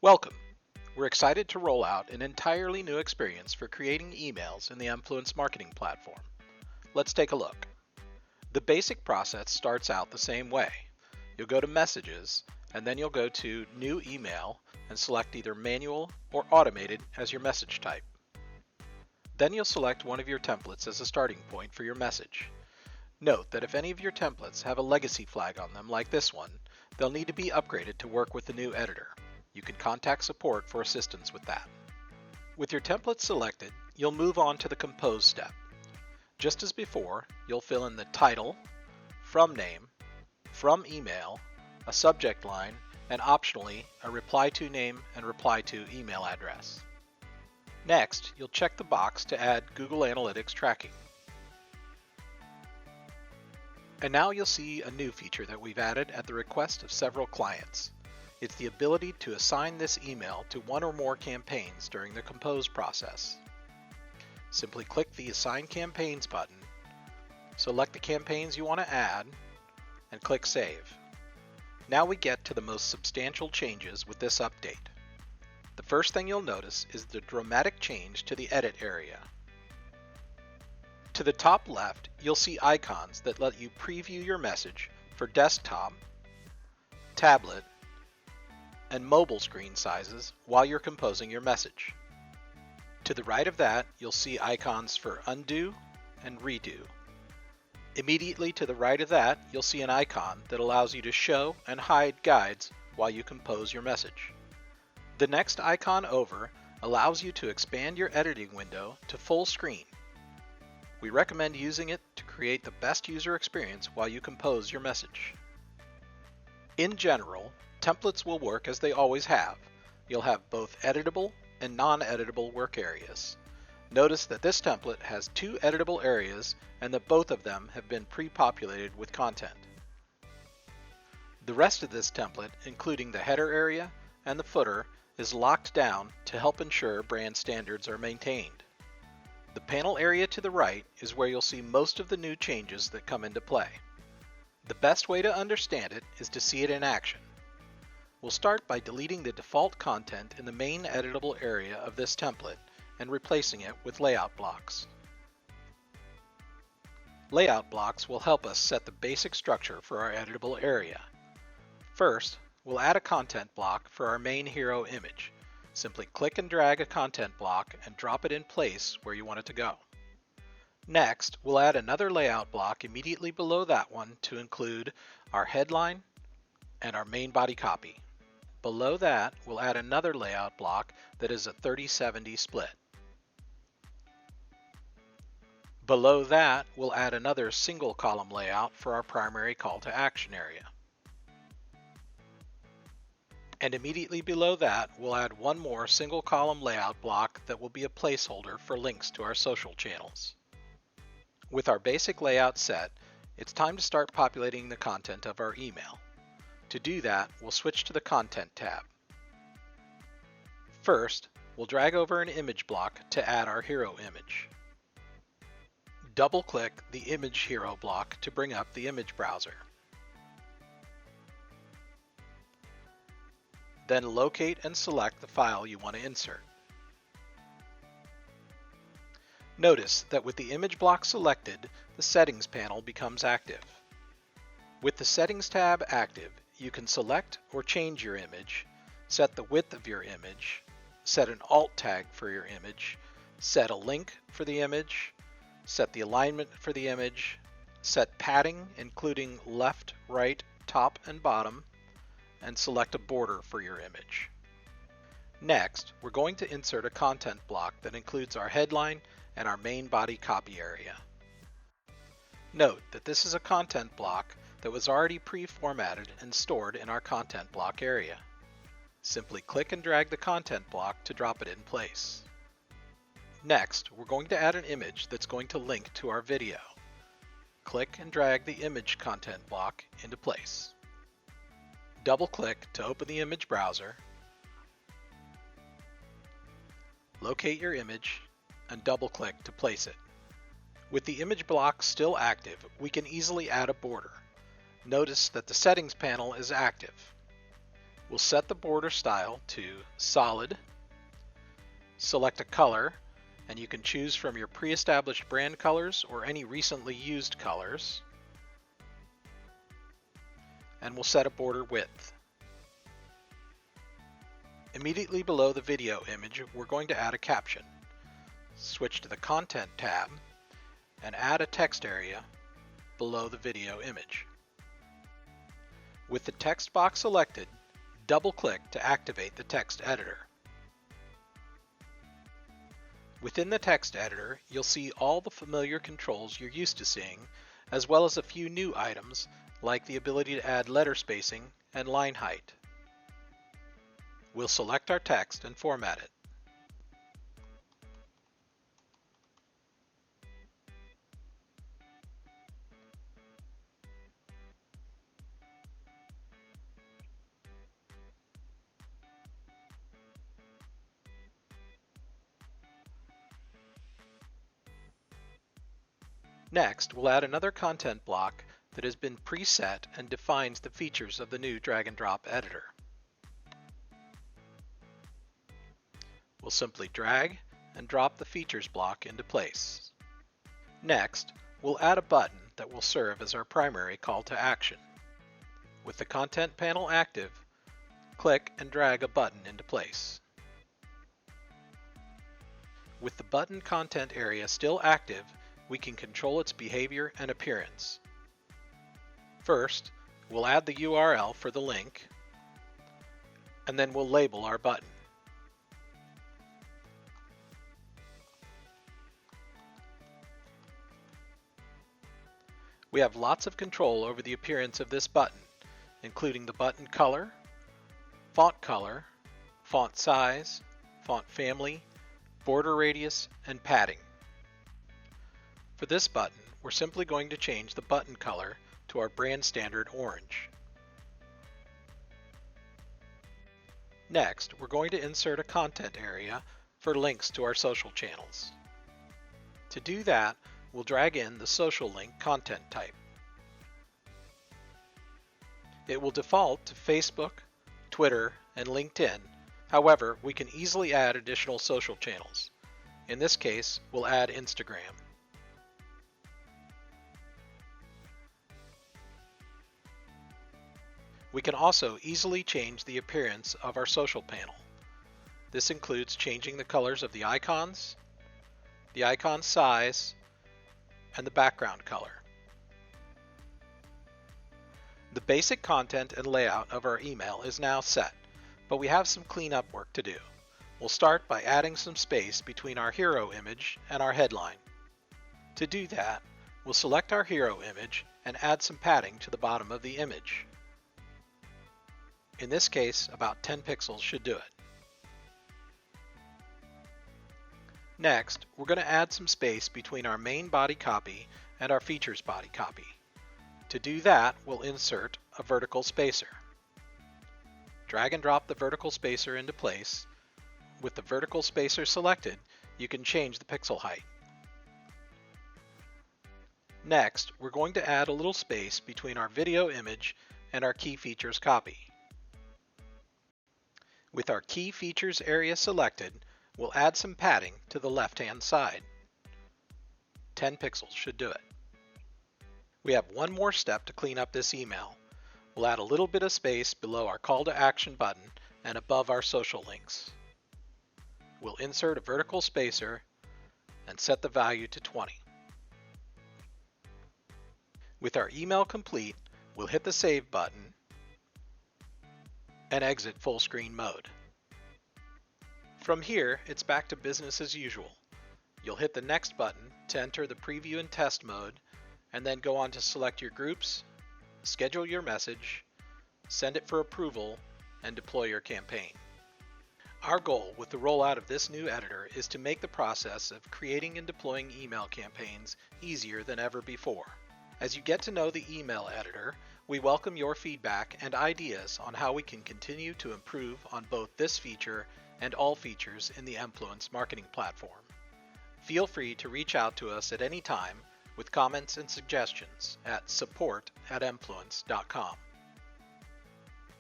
Welcome! We're excited to roll out an entirely new experience for creating emails in the emfluence marketing platform. Let's take a look. The basic process starts out the same way. You'll go to Messages, and then you'll go to New Email and select either Manual or Automated as your message type. Then you'll select one of your templates as a starting point for your message. Note that if any of your templates have a legacy flag on them like this one, they'll need to be upgraded to work with the new editor. You can contact support for assistance with that. With your template selected, you'll move on to the Compose step. Just as before, you'll fill in the title, from name, from email, a subject line, and optionally a reply to name and reply to email address. Next, you'll check the box to add Google Analytics tracking. And now you'll see a new feature that we've added at the request of several clients. It's the ability to assign this email to one or more campaigns during the Compose process. Simply click the Assign Campaigns button, select the campaigns you want to add, and click Save. Now we get to the most substantial changes with this update. The first thing you'll notice is the dramatic change to the edit area. To the top left, you'll see icons that let you preview your message for desktop, tablet, and mobile screen sizes while you're composing your message. To the right of that, you'll see icons for undo and redo. Immediately to the right of that, you'll see an icon that allows you to show and hide guides while you compose your message. The next icon over allows you to expand your editing window to full screen. We recommend using it to create the best user experience while you compose your message. In general, templates will work as they always have. You'll have both editable and non-editable work areas. Notice that this template has two editable areas and that both of them have been pre-populated with content. The rest of this template, including the header area and the footer, is locked down to help ensure brand standards are maintained. The panel area to the right is where you'll see most of the new changes that come into play. The best way to understand it is to see it in action. We'll start by deleting the default content in the main editable area of this template and replacing it with layout blocks. Layout blocks will help us set the basic structure for our editable area. First, we'll add a content block for our main hero image. Simply click and drag a content block and drop it in place where you want it to go. Next, we'll add another layout block immediately below that one to include our headline and our main body copy. Below that, we'll add another layout block that is a 30-70 split. Below that, we'll add another single column layout for our primary call to action area. And immediately below that, we'll add one more single column layout block that will be a placeholder for links to our social channels. With our basic layout set, it's time to start populating the content of our email. To do that, we'll switch to the Content tab. First, we'll drag over an image block to add our hero image. Double-click the Image Hero block to bring up the image browser. Then locate and select the file you want to insert. Notice that with the image block selected, the Settings panel becomes active. With the Settings tab active, you can select or change your image, set the width of your image, set an alt tag for your image, set a link for the image, set the alignment for the image, set padding including left, right, top, and bottom, and select a border for your image. Next, we're going to insert a content block that includes our headline and our main body copy area. Note that this is a content block that was already pre-formatted and stored in our content block area. Simply click and drag the content block to drop it in place. Next, we're going to add an image that's going to link to our video. Click and drag the image content block into place. Double-click to open the image browser, locate your image, and double-click to place it. With the image block still active, we can easily add a border. Notice that the Settings panel is active. We'll set the border style to solid, select a color, and you can choose from your pre-established brand colors or any recently used colors, and we'll set a border width. Immediately below the video image, we're going to add a caption. Switch to the Content tab and add a text area below the video image. With the text box selected, double-click to activate the text editor. Within the text editor, you'll see all the familiar controls you're used to seeing, as well as a few new items like the ability to add letter spacing and line height. We'll select our text and format it. Next, we'll add another content block that has been preset and defines the features of the new drag and drop editor. We'll simply drag and drop the features block into place. Next, we'll add a button that will serve as our primary call to action. With the content panel active, click and drag a button into place. With the button content area still active, we can control its behavior and appearance. First, we'll add the URL for the link, and then we'll label our button. We have lots of control over the appearance of this button, including the button color, font size, font family, border radius, and padding. For this button, we're simply going to change the button color to our brand standard orange. Next, we're going to insert a content area for links to our social channels. To do that, we'll drag in the social link content type. It will default to Facebook, Twitter, and LinkedIn. However, we can easily add additional social channels. In this case, we'll add Instagram. We can also easily change the appearance of our social panel. This includes changing the colors of the icon size, and the background color. The basic content and layout of our email is now set, but we have some cleanup work to do. We'll start by adding some space between our hero image and our headline. To do that, we'll select our hero image and add some padding to the bottom of the image. In this case, about 10 pixels should do it. Next, we're going to add some space between our main body copy and our features body copy. To do that, we'll insert a vertical spacer. Drag and drop the vertical spacer into place. With the vertical spacer selected, you can change the pixel height. Next, we're going to add a little space between our video image and our key features copy. With our key features area selected, we'll add some padding to the left-hand side. 10 pixels should do it. We have one more step to clean up this email. We'll add a little bit of space below our call to action button and above our social links. We'll insert a vertical spacer and set the value to 20. With our email complete, we'll hit the Save button and exit full screen mode. From here, it's back to business as usual. You'll hit the Next button to enter the preview and test mode, and then go on to select your groups, schedule your message, send it for approval, and deploy your campaign. Our goal with the rollout of this new editor is to make the process of creating and deploying email campaigns easier than ever before. As you get to know the email editor, we welcome your feedback and ideas on how we can continue to improve on both this feature and all features in the emfluence marketing platform. Feel free to reach out to us at any time with comments and suggestions at support@emfluence.com.